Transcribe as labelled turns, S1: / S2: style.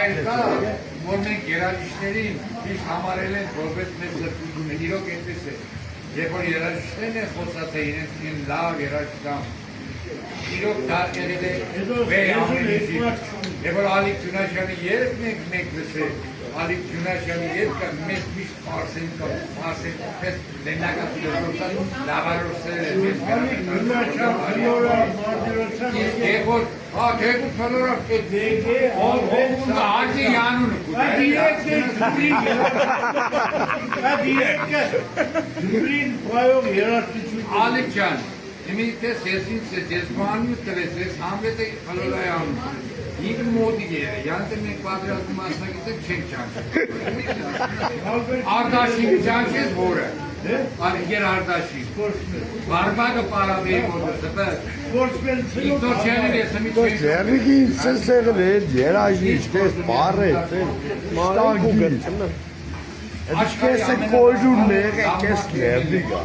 S1: հայր կա, որ մենք երաժիշտներին միշտ համարել են որպես մեր զրկություն, իրոք այդպես է։ Երբ որ երաժիշտներն են խոսած է իրենց լավ երաժշտան, իրոք դա եղել է վեր ամենիզի, երբ որ Ալիկ Ջունաշյանի երգն ենք լսել, Ալիկ Ջունաշյանի երգը մեզ միշտ պարսեն պես լեննական ֆիլոսոֆան լավարոսել է մեզ երբ որ թեգուր խլորակ ով հաջի յանունը Ալիկ ջան Իմիտես ես ինձ ես բանյու տվեց, ես համվետ է խլորայ անում, ինք մոդի է, յանտը մենք պատրաստում մասնակից եք չենք ճանչել։ Արդաշինի ճանչես որը, եր արդաշին, բարբագը պարավեի որը սպեր, ինքնոր չենիվ ես հմիտ չենք։
S2: Ձերրիկի ինձ սեղել է, երաժիշտ կես բար է, շտանգի, էդ կես է կոյրուն նեղ է կես լերդիգա։